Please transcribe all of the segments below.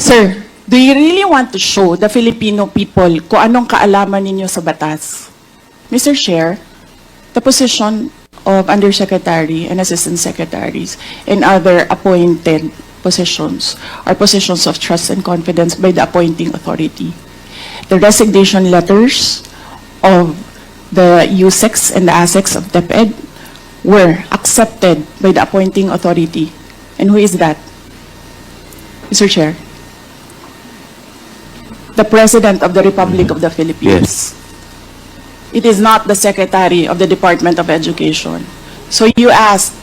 Sir, do you really want to show the Filipino people kung anong kaalaman ninyo sa batas? Mr. Chair, the position of Undersecretary and Assistant Secretaries and other appointed positions are positions of trust and confidence by the appointing authority. The resignation letters of the USEX and the ASEX of DepEd were accepted by the appointing authority. And who is that? Mr. Chair. The President of the Republic of the Philippines. Yes. It is not the Secretary of the Department of Education. So you ask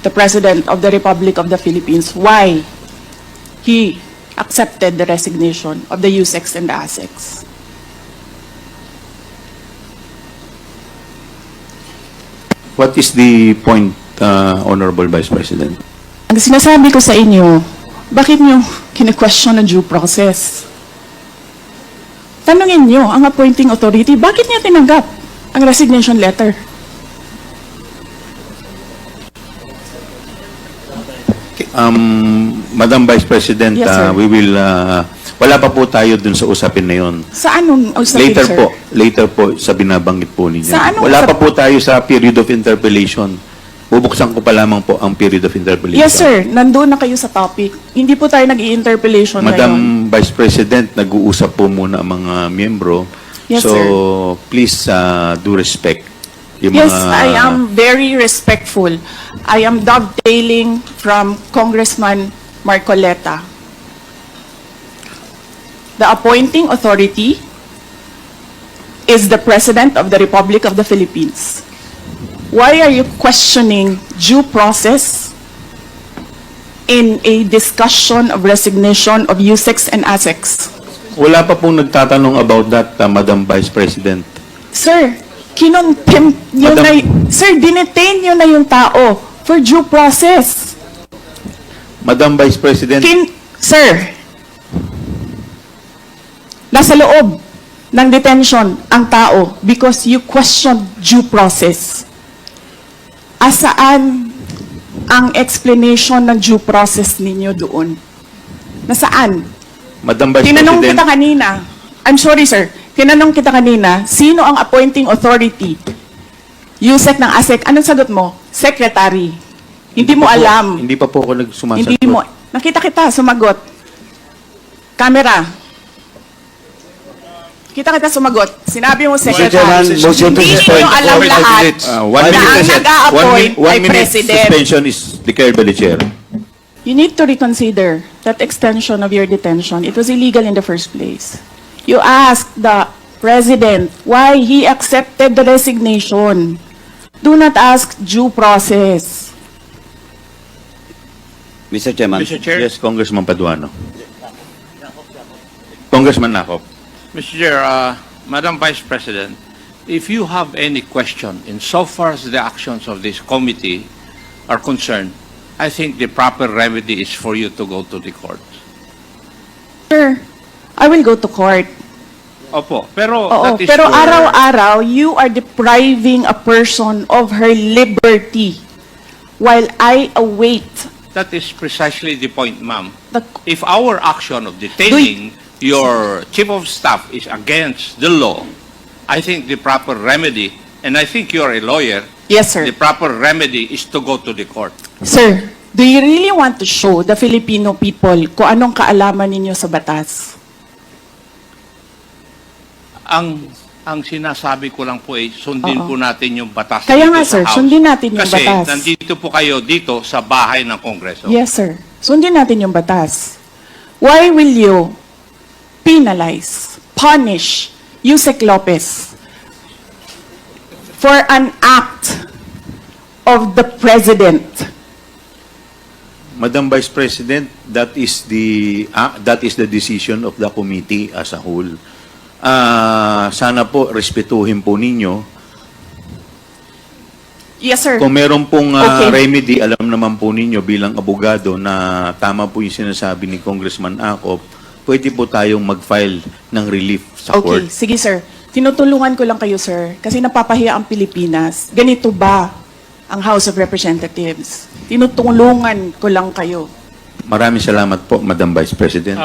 the President of the Republic of the Philippines why he accepted the resignation of the USEX and the ASEX. What is the point, Honorable Vice President? Ang sinasabi ko sa inyo, bakit nyo kine-question ang due process? Tanungin nyo ang appointing authority, bakit niya tinanggap ang resignation letter? Madam Vice President, Yes, sir. we will, wala pa po tayo dun sa usapin na yun. Sa anong usapin, Later sir? later po sa binabanggit po ninyo. Sa anong Wala usap- pa po tayo sa period of interpellation. Bubuksan ko pa lamang po ang period of interpellation. Yes, sir. Nandun na kayo sa topic. Hindi po tayo nag-i-interpellation ngayon. Madam Vice President, nag-uusap po muna ang mga miyembro. Yes, so, sir. please do respect. Yung Yes, mga, I am very respectful. I am dovetailing from Congressman Marcoleta. The appointing authority is the President of the Republic of the Philippines. Why are you questioning due process in a discussion of resignation of USEX and ASEX? Wala pa pong nagtatanong about that, Madam Vice President. Sir, kinontempt nyo Madam- na, sir, dinetain nyo na yung tao for due process. Madam Vice President, Sir, nasa loob ng detention ang tao because you questioned due process. Asaan ang explanation ng due process ninyo doon? Nasaan? Madam Vice Tinanong President, kita kanina. I'm sorry, sir. Tinanong kita kanina, sino ang appointing authority? USEC ng ASEC. Anong sagot mo? Secretary. Hindi mo pa po- alam. Hindi pa po ako nagsumasagot. Hindi mo. Nakita kita, sumagot. Camera. Kita kita sumagot. Sinabi mo, Chairman, Secretary. motion to Hindi suspend. niyo alam for lahat. 5 minutes. One Na minute, ang President. nag-a-appoint One ay minute President. suspension is declared by the chair. You need to reconsider that extension of your detention. It was illegal in the first place. You asked the President why he accepted the resignation. Do not ask due process. Mr. Chairman. Mr. Chair, Yes, Congressman Paduano. Congressman Nakop. Mr. Chair, Madam Vice President, if you have any question insofar as the actions of this committee are concerned, I think the proper remedy is for you to go to the court. Sir, I will go to court. Opo, pero Oo, that is pero your- araw-araw, you are depriving a person of her liberty while I await that is precisely the point, ma'am. the... If our action of detaining your chief of staff is against the law, I think the proper remedy, and I think you're a lawyer, Yes, sir. the proper remedy is to go to the court. Sir, do you really want to show the Filipino people kung anong kaalaman ninyo sa batas? Ang sinasabi ko lang po ay sundin Oo. po natin yung batas Kaya dito nga, sa sir, House. sundin natin yung Kasi batas. nandito po kayo dito sa bahay ng Kongreso. Yes, sir. Sundin natin yung batas. Why will you penalize, punish Yusek Lopez for an act of the President? Madam Vice President, that is the decision of the committee as a whole. Sana po respetuhin po ninyo. Yes, sir. Kung meron pong Okay. remedy, alam naman po ninyo bilang abogado na tama po yung sinasabi ni Congressman Akop, pwede po tayong mag-file ng relief sa Okay, court. sige, sir. Tinutulungan ko lang kayo, sir, kasi napapahiya ang Pilipinas. Ganito ba ang House of Representatives? Tinutulungan ko lang kayo. Maraming salamat po, Madam Vice President.